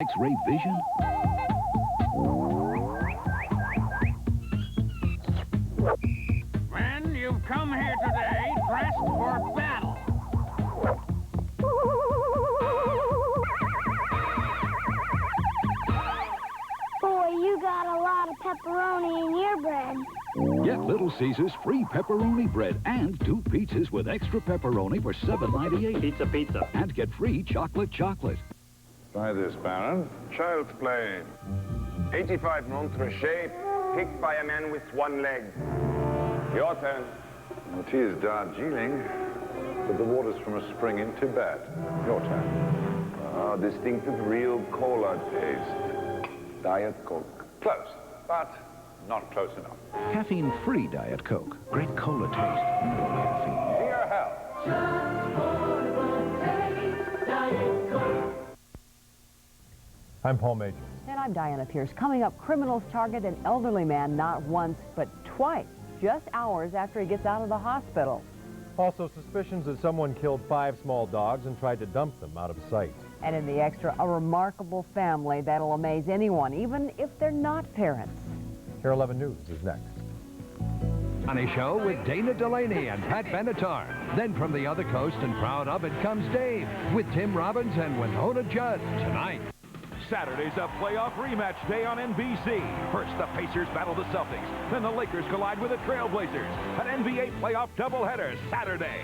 X-ray vision? Men, you've come here today dressed for battle. Boy, you got a lot of pepperoni in your bread. Get Little Caesars free pepperoni bread and 2 pizzas with extra pepperoni for $7.98. Pizza. And get free chocolate. Try this, Baron. Child's play. 85 months shape, kicked by a man with 1 leg. Your turn. It is Darjeeling, but the water's from a spring in Tibet. Your turn. Distinctive real cola taste. Diet Coke. Close, but not close enough. Caffeine-free Diet Coke. Great cola taste. No caffeine. Here help. I'm Paul Major. And I'm Diana Pierce. Coming up, criminals target an elderly man not once, but twice, just hours after he gets out of the hospital. Also, suspicions that someone killed 5 small dogs and tried to dump them out of sight. And in the extra, a remarkable family that'll amaze anyone, even if they're not parents. KARE-11 News is next. On a show with Dana Delaney and Pat Benatar. Then from the other coast and proud of it comes Dave with Tim Robbins and Winona Judd tonight. Saturday's a playoff rematch day on NBC. First, the Pacers battle the Celtics. Then the Lakers collide with the Trailblazers. An NBA playoff doubleheader Saturday.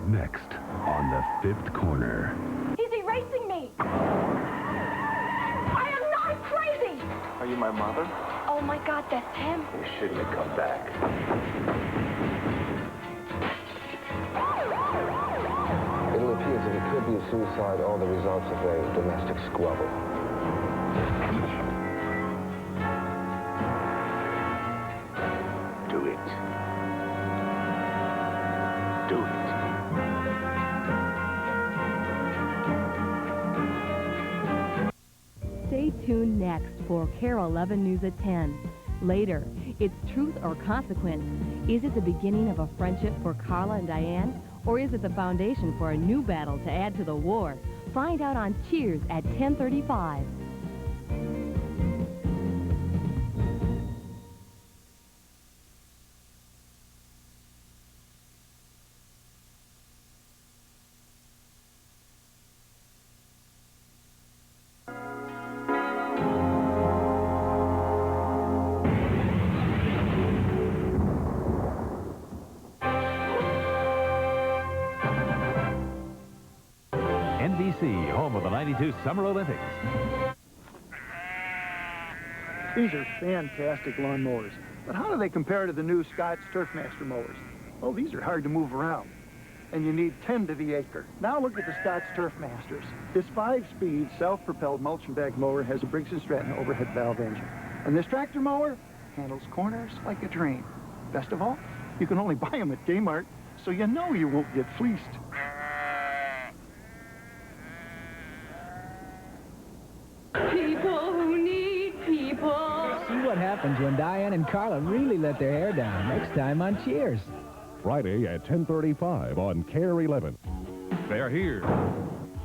Next, on the 5th corner. He's erasing me. I am not crazy. Are you my mother? Oh, my God, that's him. You shouldn't have come back. It'll appear that it could be a suicide or the results of a domestic squabble. Do it. Do it. Stay tuned next for KARE-11 News at 10. Later, it's truth or consequence. Is it the beginning of a friendship for Carla and Diane? Or is it the foundation for a new battle to add to the war? Find out on Cheers at 10:35. NBC, home of the '92 Summer Olympics. These are fantastic lawn mowers. But how do they compare to the new Scott's Turfmaster mowers? Well, these are hard to move around. And you need 10 to the acre. Now look at the Scott's Turfmasters. This 5-speed, self-propelled mulch and bag mower has a Briggs & Stratton overhead valve engine. And this tractor mower handles corners like a dream. Best of all, you can only buy them at Kmart, so you know you won't get fleeced. People who need people. See what happens when Diane and Carla really let their hair down next time on Cheers. Friday at 10:35 on KARE-11. They're here.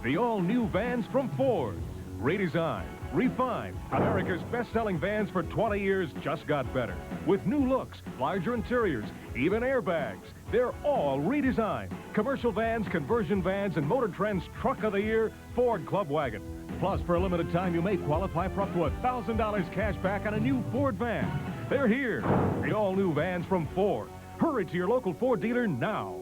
The all-new vans from Ford. Redesigned, refined. America's best-selling vans for 20 years just got better. With new looks, larger interiors, even airbags. They're all redesigned. Commercial vans, conversion vans, and Motor Trend's Truck of the Year, Ford Club Wagon. Plus, for a limited time, you may qualify for up to $1,000 cash back on a new Ford van. They're here. The all-new vans from Ford. Hurry to your local Ford dealer now.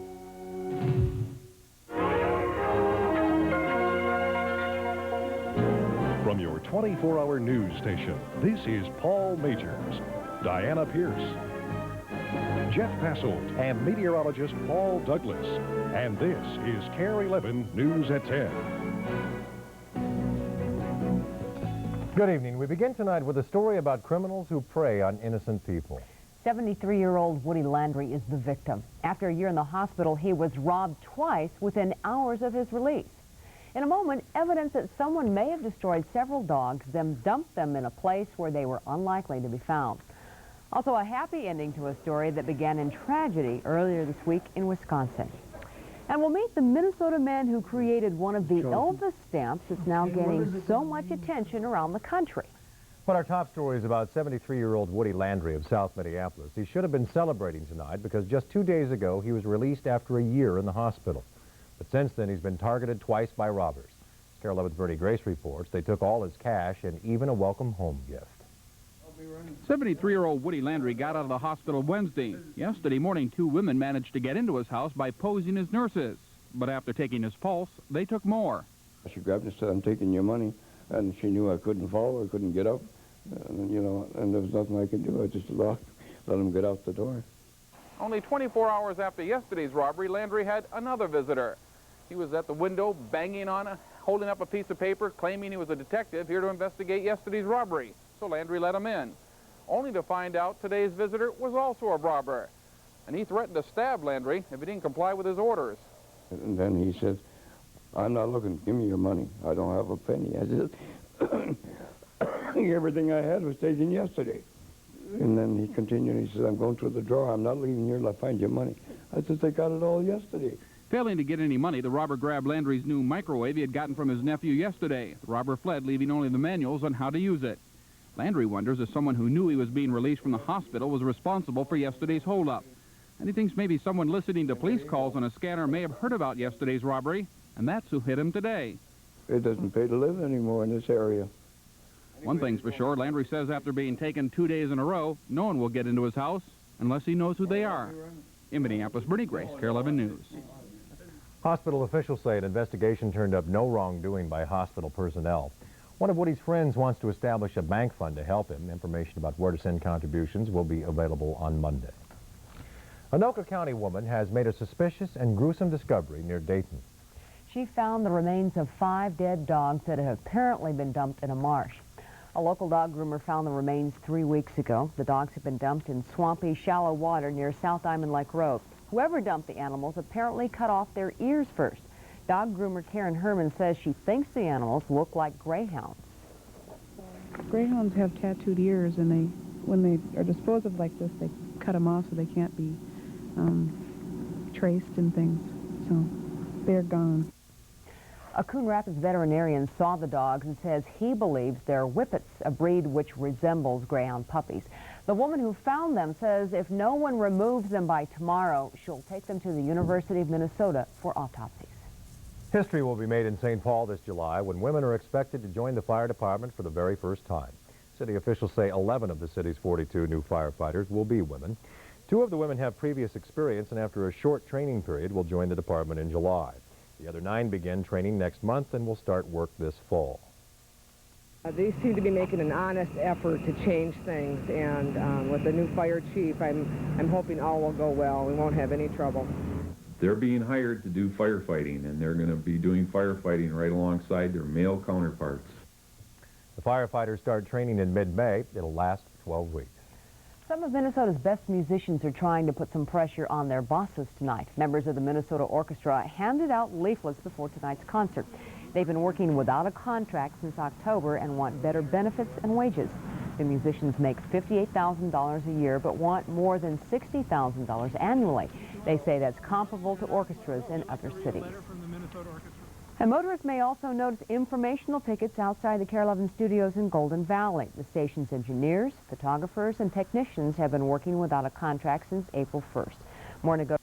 From your 24-hour news station, this is Paul Majors, Diana Pierce, Jeff Passolt, and meteorologist Paul Douglas. And this is KARE-11 News at 10. Good evening. We begin tonight with a story about criminals who prey on innocent people. 73-year-old Woody Landry is the victim. After a year in the hospital, he was robbed twice within hours of his release. In a moment, evidence that someone may have destroyed several dogs, then dumped them in a place where they were unlikely to be found. Also, a happy ending to a story that began in tragedy earlier this week in Wisconsin. And we'll meet the Minnesota man who created one of the Elvis stamps that's now getting so much attention around the country. But our top story is about 73-year-old Woody Landry of South Minneapolis. He should have been celebrating tonight because just 2 days ago he was released after a year in the hospital. But since then he's been targeted twice by robbers. KARE 11's Bernie Grace reports they took all his cash and even a welcome home gift. 73-year-old Woody Landry got out of the hospital Wednesday. Yesterday morning, 2 women managed to get into his house by posing as nurses. But after taking his pulse, they took more. She grabbed me and said, "I'm taking your money." And she knew I couldn't fall, I couldn't get up. You know, and there was nothing I could do. I just let him get out the door. Only 24 hours after yesterday's robbery, Landry had another visitor. He was at the window, banging on it, holding up a piece of paper, claiming he was a detective here to investigate yesterday's robbery. So Landry let him in, only to find out today's visitor was also a robber. And he threatened to stab Landry if he didn't comply with his orders. And then he said, "I'm not looking, give me your money. I don't have a penny." I said, "Everything I had was taken yesterday." And then he continued, he said, "I'm going through the drawer. I'm not leaving here till I find your money." I said, "They got it all yesterday." Failing to get any money, the robber grabbed Landry's new microwave he had gotten from his nephew yesterday. The robber fled, leaving only the manuals on how to use it. Landry wonders if someone who knew he was being released from the hospital was responsible for yesterday's holdup. And he thinks maybe someone listening to police calls on a scanner may have heard about yesterday's robbery, and that's who hit him today. It doesn't pay to live anymore in this area. One thing's for sure, Landry says after being taken 2 days in a row, no one will get into his house unless he knows who they are. In Minneapolis, Bernie Grace, KARE 11 News. Hospital officials say an investigation turned up no wrongdoing by hospital personnel. One of Woody's friends wants to establish a bank fund to help him. Information about where to send contributions will be available on Monday. An Anoka County woman has made a suspicious and gruesome discovery near Dayton. She found the remains of 5 dead dogs that have apparently been dumped in a marsh. A local dog groomer found the remains 3 weeks ago. The dogs have been dumped in swampy, shallow water near South Diamond Lake Road. Whoever dumped the animals apparently cut off their ears first. Dog groomer Karen Herman says she thinks the animals look like greyhounds. Greyhounds have tattooed ears, and when they are disposed of like this, they cut them off so they can't be traced and things. So they're gone. A Coon Rapids veterinarian saw the dogs and says he believes they're whippets, a breed which resembles greyhound puppies. The woman who found them says if no one removes them by tomorrow, she'll take them to the University of Minnesota for autopsies. History will be made in St. Paul this July when women are expected to join the fire department for the very first time. City officials say 11 of the city's 42 new firefighters will be women. 2 of the women have previous experience and after a short training period will join the department in July. The other 9 begin training next month and will start work this fall. They seem to be making an honest effort to change things, and with the new fire chief, I'm hoping all will go well. We won't have any trouble. They're being hired to do firefighting, and they're going to be doing firefighting right alongside their male counterparts. The firefighters start training in mid-May. It'll last 12 weeks. Some of Minnesota's best musicians are trying to put some pressure on their bosses tonight. Members of the Minnesota Orchestra handed out leaflets before tonight's concert. They've been working without a contract since October and want better benefits and wages. The musicians make $58,000 a year but want more than $60,000 annually. They say that's comparable to orchestras in other cities. And motorists may also notice informational tickets outside the KARE 11 studios in Golden Valley. The station's engineers, photographers, and technicians have been working without a contract since April 1st. More negotiations